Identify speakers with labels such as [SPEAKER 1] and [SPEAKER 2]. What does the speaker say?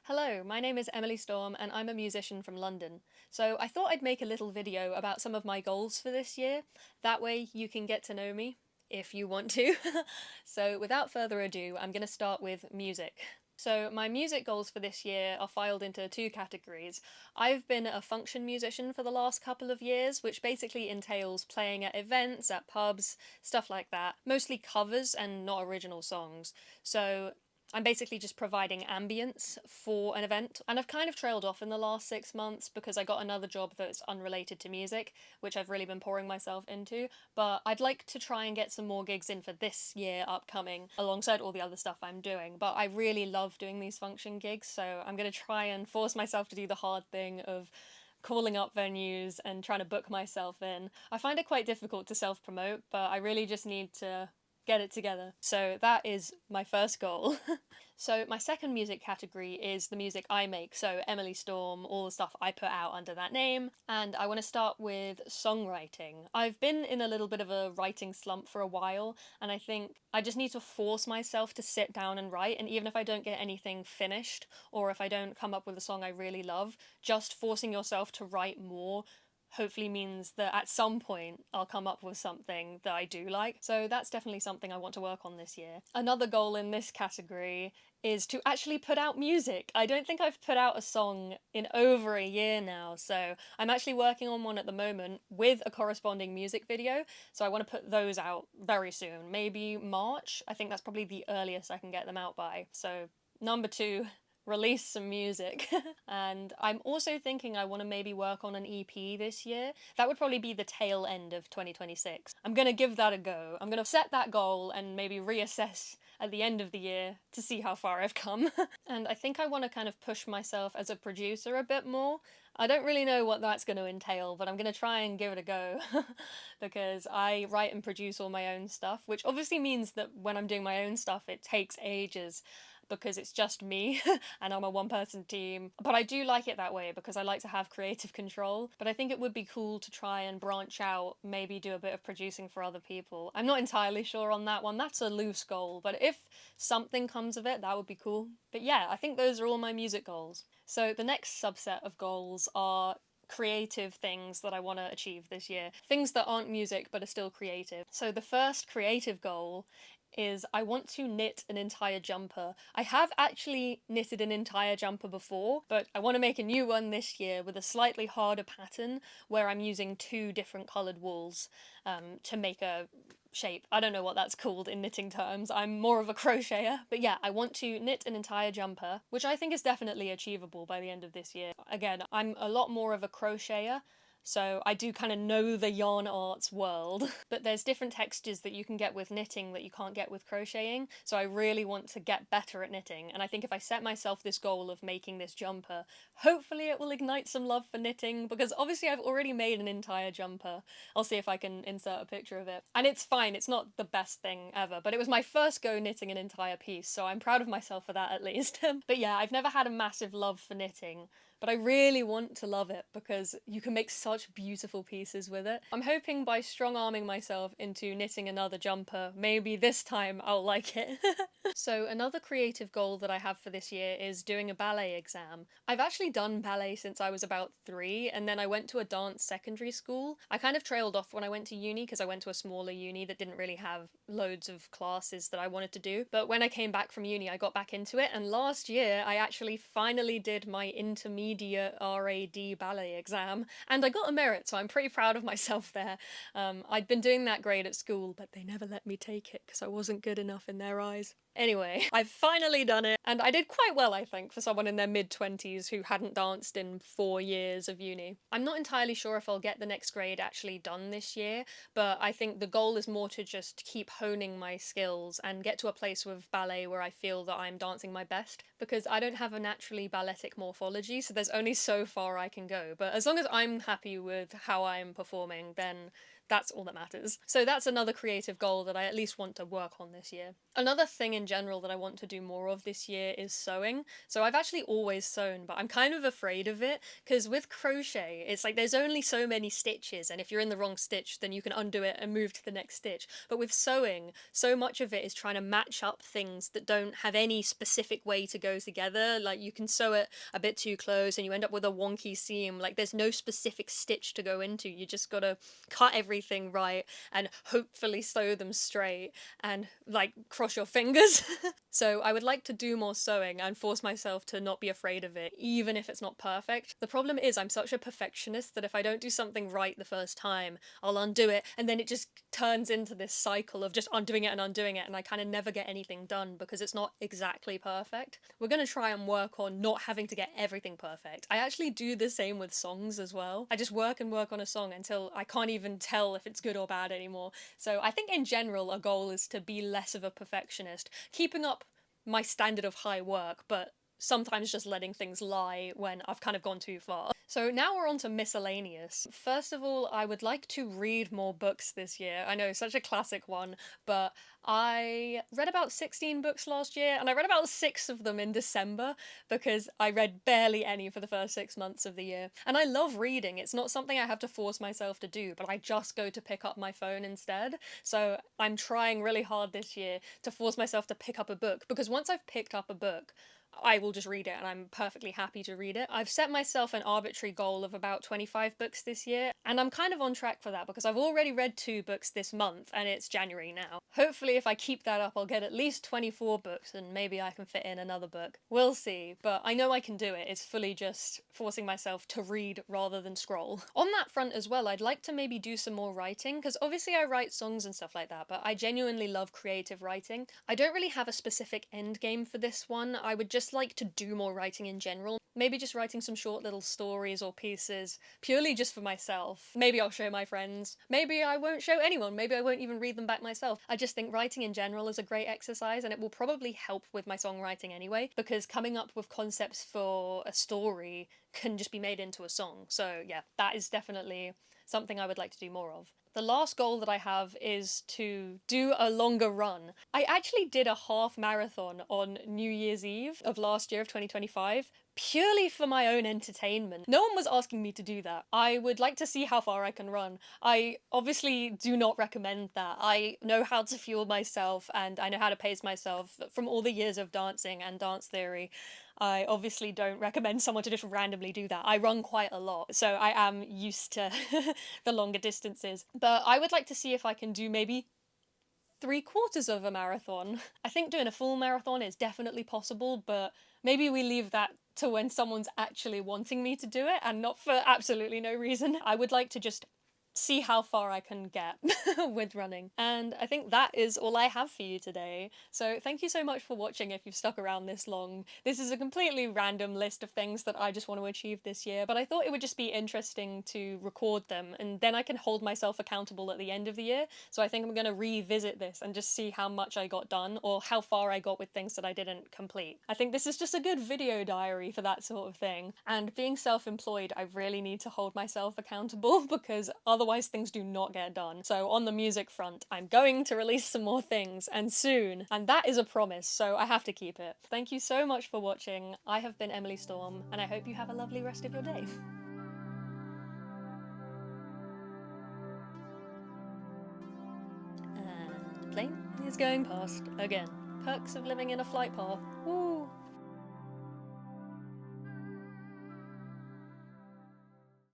[SPEAKER 1] Hello, my name is Emily Storm and I'm a musician from London. So I thought I'd make a little video about some of my goals for this year. That way you can get to know me, if you want to. So without further ado, I'm going to start with music. So my music goals for this year are filed into two categories. I've been a function musician for the last couple of years, which basically entails playing at events, at pubs, stuff like that. Mostly covers and not original songs. So I'm basically just providing ambience for an event, and I've kind of trailed off in the last 6 months because I got another job that's unrelated to music, which I've really been pouring myself into, but I'd like to try and get some more gigs in for this year upcoming, alongside all the other stuff I'm doing, but I really love doing these function gigs, so I'm going to try and force myself to do the hard thing of calling up venues and trying to book myself in. I find it quite difficult to self-promote, but I really just need to get it together. So that is my first goal. So my second music category is the music I make, so Emily Storm, all the stuff I put out under that name, and I want to start with songwriting. I've been in a little bit of a writing slump for a while, and I think I just need to force myself to sit down and write, and even if I don't get anything finished, or if I don't come up with a song I really love, just forcing yourself to write more hopefully means that at some point I'll come up with something that I do like. So that's definitely something I want to work on this year. Another goal in this category is to actually put out music. I don't think I've put out a song in over a year now, so I'm actually working on one at the moment with a corresponding music video, so I want to put those out very soon. Maybe March? I think that's probably the earliest I can get them out by. So number two, release some music. And I'm also thinking I want to maybe work on an EP this year. That would probably be the tail end of 2026. I'm gonna give that a go. I'm gonna set that goal and maybe reassess at the end of the year to see how far I've come. And I think I want to kind of push myself as a producer a bit more. I don't really know what that's going to entail, but I'm going to try and give it a go because I write and produce all my own stuff, which obviously means that when I'm doing my own stuff, it takes ages because it's just me and I'm a one-person team. But I do like it that way because I like to have creative control. But I think it would be cool to try and branch out, maybe do a bit of producing for other people. I'm not entirely sure on that one. That's a loose goal, but if something comes of it, that would be cool. But yeah, I think those are all my music goals. So the next subset of goals are creative things that I want to achieve this year. Things that aren't music but are still creative. So the first creative goal is I want to knit an entire jumper. I have actually knitted an entire jumper before, but I want to make a new one this year with a slightly harder pattern where I'm using two different coloured wools to make a shape. I don't know what that's called in knitting terms. I'm more of a crocheter. But yeah, I want to knit an entire jumper, which I think is definitely achievable by the end of this year. Again, I'm a lot more of a crocheter, so I do kind of know the yarn arts world. But there's different textures that you can get with knitting that you can't get with crocheting, so I really want to get better at knitting, and I think if I set myself this goal of making this jumper, hopefully it will ignite some love for knitting, because obviously I've already made an entire jumper. I'll see if I can insert a picture of it. And it's fine, it's not the best thing ever, but it was my first go knitting an entire piece, so I'm proud of myself for that at least. But yeah, I've never had a massive love for knitting, but I really want to love it because you can make such beautiful pieces with it. I'm hoping by strong-arming myself into knitting another jumper, maybe this time I'll like it. So another creative goal that I have for this year is doing a ballet exam. I've actually done ballet since I was about 3, and then I went to a dance secondary school. I kind of trailed off when I went to uni because I went to a smaller uni that didn't really have loads of classes that I wanted to do. But when I came back from uni, I got back into it, and last year I actually finally did my intermediate RAD ballet exam, and I got a merit, so I'm pretty proud of myself there. I'd been doing that grade at school, but they never let me take it because I wasn't good enough in their eyes. Anyway, I've finally done it, and I did quite well, I think, for someone in their mid-20s who hadn't danced in 4 years of uni. I'm not entirely sure if I'll get the next grade actually done this year, but I think the goal is more to just keep honing my skills and get to a place with ballet where I feel that I'm dancing my best, because I don't have a naturally balletic morphology, so there's only so far I can go. But as long as I'm happy with how I'm performing, then That's all that matters. So that's another creative goal that I at least want to work on this year. Another thing in general that I want to do more of this year is sewing. So I've actually always sewn, but I'm kind of afraid of it because with crochet, it's like there's only so many stitches, and if you're in the wrong stitch, then you can undo it and move to the next stitch. But with sewing, so much of it is trying to match up things that don't have any specific way to go together. Like you can sew it a bit too close and you end up with a wonky seam. Like there's no specific stitch to go into. You just gotta cut everything right and hopefully sew them straight and like cross your fingers. So I would like to do more sewing and force myself to not be afraid of it, even if it's not perfect. The problem is I'm such a perfectionist that if I don't do something right the first time, I'll undo it, and then it just turns into this cycle of just undoing it, and I kind of never get anything done because it's not exactly perfect. We're gonna try and work on not having to get everything perfect. I actually do the same with songs as well. I just work and work on a song until I can't even tell if it's good or bad anymore. So I think in general a goal is to be less of a perfectionist, keeping up my standard of high work, but sometimes just letting things lie when I've kind of gone too far. So now we're on to miscellaneous. First of all, I would like to read more books this year. I know, such a classic one, but I read about 16 books last year, and I read about 6 of them in December because I read barely any for the first 6 months of the year. And I love reading. It's not something I have to force myself to do, but I just go to pick up my phone instead. So I'm trying really hard this year to force myself to pick up a book, because once I've picked up a book, I will just read it and I'm perfectly happy to read it. I've set myself an arbitrary goal of about 25 books this year, and I'm kind of on track for that because I've already read 2 books this month and it's January now. Hopefully if I keep that up I'll get at least 24 books and maybe I can fit in another book. We'll see, but I know I can do it. It's fully just forcing myself to read rather than scroll. On that front as well, I'd like to maybe do some more writing, because obviously I write songs and stuff like that, but I genuinely love creative writing. I don't really have a specific end game for this one. I would just like to do more writing in general. Maybe just writing some short little stories or pieces, purely just for myself. Maybe I'll show my friends. Maybe I won't show anyone. Maybe I won't even read them back myself. I just think writing in general is a great exercise, and it will probably help with my songwriting anyway, because coming up with concepts for a story can just be made into a song. So yeah, that is definitely something I would like to do more of. The last goal that I have is to do a longer run. I actually did a half marathon on New Year's Eve of last year, of 2025, purely for my own entertainment. No one was asking me to do that. I would like to see how far I can run. I obviously do not recommend that. I know how to fuel myself and I know how to pace myself from all the years of dancing and dance theory. I obviously don't recommend someone to just randomly do that. I run quite a lot, so I am used to the longer distances. But I would like to see if I can do maybe 3/4 of a marathon. I think doing a full marathon is definitely possible, but maybe we leave that to when someone's actually wanting me to do it and not for absolutely no reason. I would like to just see how far I can get with running. And I think that is all I have for you today. So thank you so much for watching if you've stuck around this long. This is a completely random list of things that I just want to achieve this year, but I thought it would just be interesting to record them, and then I can hold myself accountable at the end of the year. So I think I'm going to revisit this and just see how much I got done or how far I got with things that I didn't complete. I think this is just a good video diary for that sort of thing. And being self-employed, I really need to hold myself accountable because otherwise things do not get done. So on the music front, I'm going to release some more things, and soon. And that is a promise, so I have to keep it. Thank you so much for watching. I have been Emily Storm, and I hope you have a lovely rest of your day. And the plane is going past again. Perks of living in a flight path. Woo!